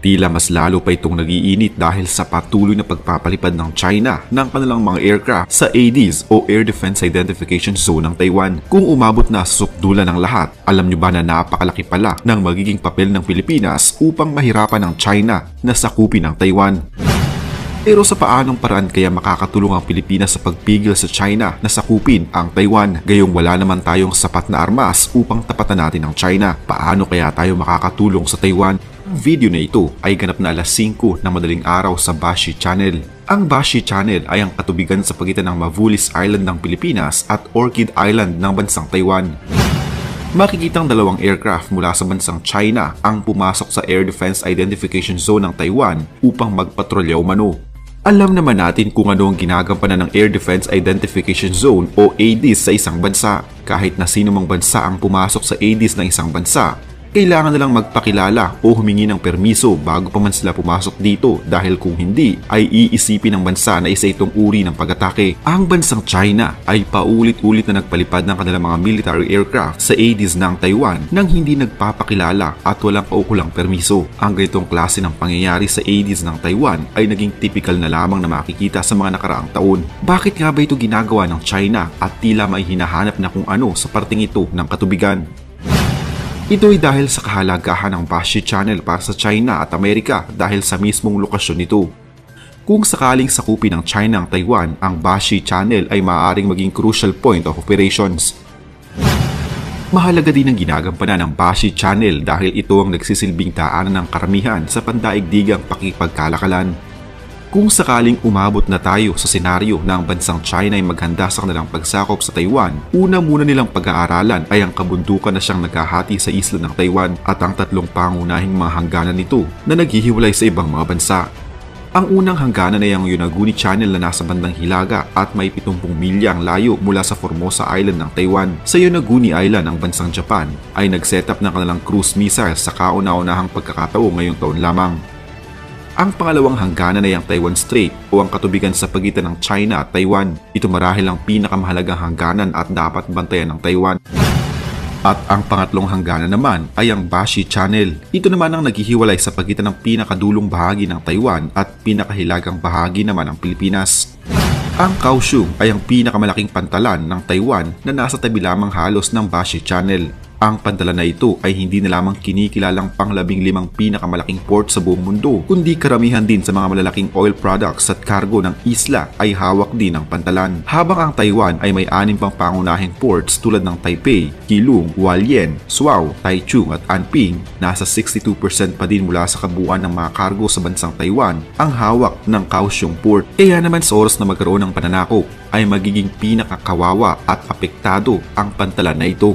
Tila mas lalo pa itong nag-iinit dahil sa patuloy na pagpapalipad ng China ng kanilang mga aircraft sa ADIZ o Air Defense Identification Zone ng Taiwan. Kung umabot na sa sukdulan ng lahat, alam nyo ba na napakalaki pala ng magiging papel ng Pilipinas upang mahirapan ng China na sakupin ang Taiwan? Pero sa paanong paraan kaya makakatulong ang Pilipinas sa pagpigil sa China na sakupin ang Taiwan? Gayong wala naman tayong sapat na armas upang tapatan natin ang China. Paano kaya tayo makakatulong sa Taiwan? Ang video na ito ay ganap na alas 5 ng madaling araw sa Bashi Channel. Ang Bashi Channel ay ang katubigan sa pagitan ng Mavulis Island ng Pilipinas at Orchid Island ng bansang Taiwan. Makikitang dalawang aircraft mula sa bansang China ang pumasok sa Air Defense Identification Zone ng Taiwan upang magpatrolya umano. Alam naman natin kung ano ang ginagampanan ng Air Defense Identification Zone o ADIZ sa isang bansa. Kahit na sino mang bansa ang pumasok sa ADIZ ng isang bansa, kailangan nilang magpakilala o humingi ng permiso bago pa man sila pumasok dito dahil kung hindi ay iisipin ng bansa na isa itong uri ng pag-atake. Ang bansang China ay paulit-ulit na nagpalipad ng kanilang mga military aircraft sa ADIZ ng Taiwan nang hindi nagpapakilala at walang kaukulang permiso. Ang ganitong klase ng pangyayari sa ADIZ ng Taiwan ay naging typical na lamang na makikita sa mga nakaraang taon. Bakit nga ba ito ginagawa ng China at tila may hinahanap na kung ano sa parting ito ng katubigan? Ito ay dahil sa kahalagahan ng Bashi Channel para sa China at Amerika dahil sa mismong lokasyon nito. Kung sakaling sakupin ng China ang Taiwan, ang Bashi Channel ay maaaring maging crucial point of operations. Mahalaga din ang ginagampanan ng Bashi Channel dahil ito ang nagsisilbing daanan ng karamihan sa pandaigdigang pakikipagkalakalan. Kung sakaling umabot na tayo sa senaryo na ang bansang China ay maghanda sa kanilang pagsakop sa Taiwan, una muna nilang pag-aaralan ay ang kabundukan na siyang naghahati sa isla ng Taiwan at ang tatlong pangunahing mga hangganan nito na naghihiwalay sa ibang mga bansa. Ang unang hangganan ay ang Yonaguni Channel na nasa bandang hilaga at may 70 milya ang layo mula sa Formosa Island ng Taiwan. Sa Yonaguni Island, ang bansang Japan ay nag-set up ng kanilang cruise missiles sa kauna-unahang pagkakataon ngayong taon lamang. Ang pangalawang hangganan ay ang Taiwan Strait o ang katubigan sa pagitan ng China at Taiwan. Ito marahil ang pinakamahalagang hangganan at dapat bantayan ng Taiwan. At ang pangatlong hangganan naman ay ang Bashi Channel. Ito naman ang naghihiwalay sa pagitan ng pinakadulong bahagi ng Taiwan at pinakahilagang bahagi naman ng Pilipinas. Ang Kaohsiung ay ang pinakamalaking pantalan ng Taiwan na nasa tabi lamang halos ng Bashi Channel. Ang pantalan na ito ay hindi na lamang kinikilalang pang-15 pinakamalaking port sa buong mundo, kundi karamihan din sa mga malalaking oil products at cargo ng isla ay hawak din ng pantalan. Habang ang Taiwan ay may 6 pang pangunahing ports tulad ng Taipei, Keelung, Hualien, Suao, Taichung at Anping, nasa 62% pa din mula sa kabuuan ng mga cargo sa bansang Taiwan ang hawak ng Kaohsiung Port. Kaya naman sa oras na magkaroon ng pananakop ay magiging pinakakawawa at apektado ang pantalan na ito.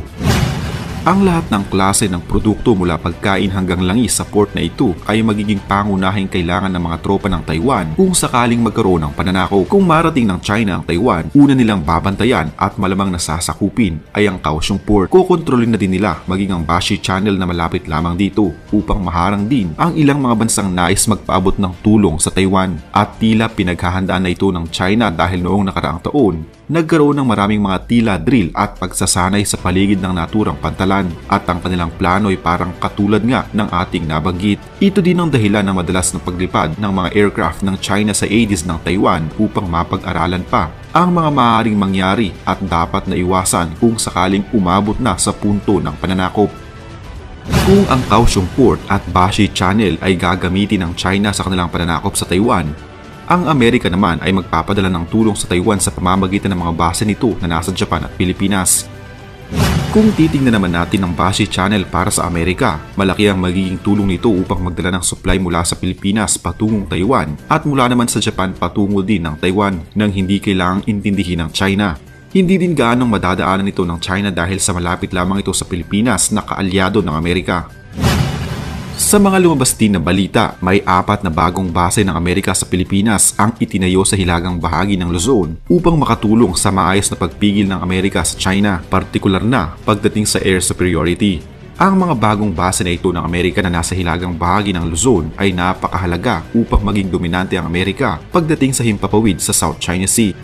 Ang lahat ng klase ng produkto mula pagkain hanggang langis sa port na ito ay magiging pangunahing kailangan ng mga tropa ng Taiwan kung sakaling magkaroon ng pananakop. Kung marating ng China ang Taiwan, una nilang babantayan at malamang nasasakupin ay ang Kaohsiung Port. Kokontrolin na din nila maging ang Bashi Channel na malapit lamang dito upang maharang din ang ilang mga bansang nais magpaabot ng tulong sa Taiwan. At tila pinaghahandaan na ito ng China dahil noong nakaraang taon, nagkaroon ng maraming mga tila drill at pagsasanay sa paligid ng naturang pantalan at ang kanilang plano ay parang katulad nga ng ating nabanggit. Ito din ang dahilan ng madalas na paglipad ng mga aircraft ng China sa ADIZ ng Taiwan upang mapag-aralan pa ang mga maaaring mangyari at dapat na iwasan kung sakaling umabot na sa punto ng pananakop. Kung ang Kaohsiung Port at Bashi Channel ay gagamitin ng China sa kanilang pananakop sa Taiwan, ang Amerika naman ay magpapadala ng tulong sa Taiwan sa pamamagitan ng mga base nito na nasa Japan at Pilipinas. Kung titingnan naman natin ang Bashi Channel para sa Amerika, malaki ang magiging tulong nito upang magdala ng supply mula sa Pilipinas patungong Taiwan at mula naman sa Japan patungo din ng Taiwan nang hindi kailangang intindihin ng China. Hindi din gaanong madadaanan ito ng China dahil sa malapit lamang ito sa Pilipinas na kaalyado ng Amerika. Sa mga lumabas din na balita, may 4 na bagong base ng Amerika sa Pilipinas ang itinayo sa hilagang bahagi ng Luzon upang makatulong sa maayos na pagpigil ng Amerika sa China, partikular na pagdating sa air superiority. Ang mga bagong base na ito ng Amerika na nasa hilagang bahagi ng Luzon ay napakahalaga upang maging dominante ang Amerika pagdating sa himpapawid sa South China Sea.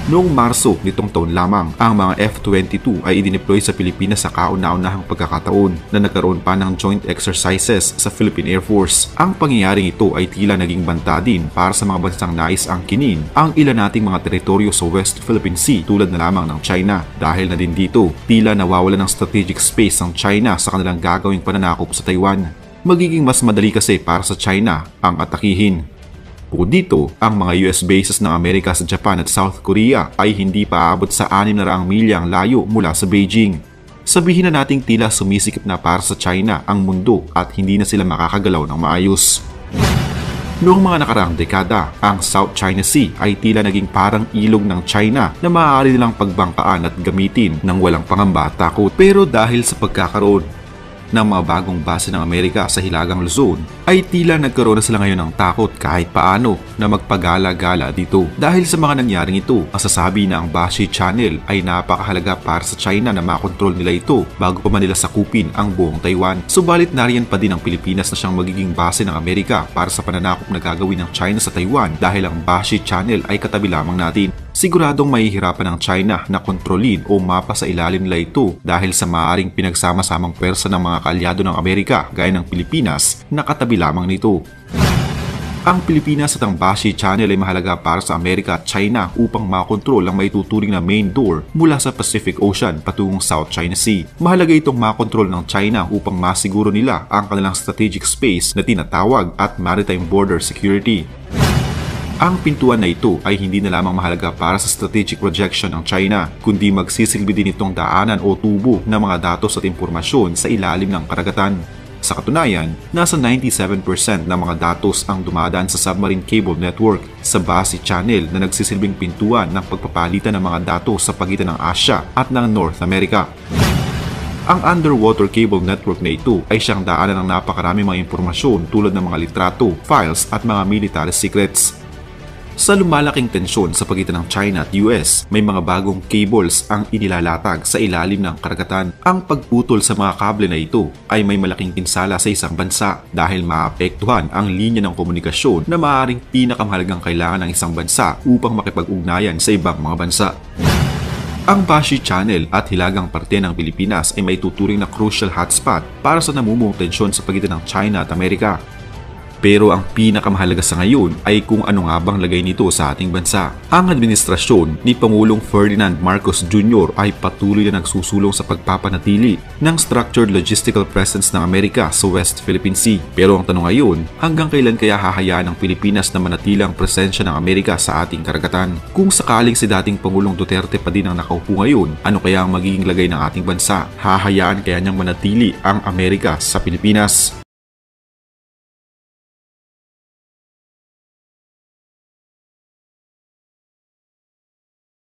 Noong Marso nitong taon lamang, ang mga F-22 ay idineploy sa Pilipinas sa kauna-unahang pagkakataon na nagkaroon pa ng joint exercises sa Philippine Air Force. Ang pangyayaring ito ay tila naging banta din para sa mga bansang nais angkinin ang ilan nating mga teritoryo sa West Philippine Sea tulad na lamang ng China. Dahil na din dito, tila nawawala ng strategic space ang China sa kanilang gagawing pananakop sa Taiwan. Magiging mas madali kasi para sa China ang atakihin. Bukod dito, ang mga US bases ng Amerika sa Japan at South Korea ay hindi pa aabot sa 600 milyang layo mula sa Beijing. Sabihin na nating tila sumisikip na para sa China ang mundo at hindi na sila makakagalaw ng maayos. Noong mga nakaraang dekada, ang South China Sea ay tila naging parang ilog ng China na maaari nilang pagbangkaan at gamitin ng walang pangamba at takot. Pero dahil sa pagkakaroon ng mga bagong base ng Amerika sa Hilagang Luzon, ay tila nagkaroon na sila ngayon ng takot kahit paano na magpagala-gala dito. Dahil sa mga nangyaring ito, masasabi na ang Bashi Channel ay napakahalaga para sa China na makontrol nila ito bago pa man nila sakupin ang buong Taiwan. Subalit nariyan pa din ang Pilipinas na siyang magiging base ng Amerika para sa pananakop na gagawin ng China sa Taiwan dahil ang Bashi Channel ay katabi lamang natin. Siguradong mahihirapan ng China na kontrolin o mapa sa ilalim nila ito dahil sa maaaring pinagsama-samang pwersa ng mga kaalyado ng Amerika gaya ng Pilipinas na katabi lamang nito. Ang Pilipinas at ang Bashi Channel ay mahalaga para sa Amerika at China upang makontrol ang maituturing na main door mula sa Pacific Ocean patungong South China Sea. Mahalaga itong makontrol ng China upang masiguro nila ang kanilang strategic space na tinatawag at maritime border security. Ang pintuan na ito ay hindi na lamang mahalaga para sa strategic projection ng China, kundi magsisilbi din itong daanan o tubo ng mga datos at impormasyon sa ilalim ng karagatan. Sa katunayan, nasa 97% ng mga datos ang dumadaan sa submarine cable network sa Bashi Channel na nagsisilbing pintuan ng pagpapalitan ng mga datos sa pagitan ng Asia at ng North America. Ang underwater cable network na ito ay siyang daanan ng napakaraming mga impormasyon tulad ng mga litrato, files at mga military secrets. Sa lumalaking tensyon sa pagitan ng China at US, may mga bagong cables ang inilalatag sa ilalim ng karagatan. Ang pagputol sa mga kable na ito ay may malaking pinsala sa isang bansa dahil maapektuhan ang linya ng komunikasyon na maaaring pinakamahalagang kailangan ng isang bansa upang makipag-ugnayan sa ibang mga bansa. Ang Bashi Channel at hilagang parte ng Pilipinas ay may tuturing na crucial hotspot para sa namumuong tensyon sa pagitan ng China at Amerika. Pero ang pinakamahalaga sa ngayon ay kung ano nga bang lagay nito sa ating bansa. Ang administrasyon ni Pangulong Ferdinand Marcos Jr. ay patuloy na nagsusulong sa pagpapanatili ng structured logistical presence ng Amerika sa West Philippine Sea. Pero ang tanong ngayon, hanggang kailan kaya hahayaan ng Pilipinas na manatilang presensya ng Amerika sa ating karagatan? Kung sakaling si dating Pangulong Duterte pa din ang nakaupo ngayon, ano kaya ang magiging lagay ng ating bansa? Hahayaan kaya niyang manatili ang Amerika sa Pilipinas?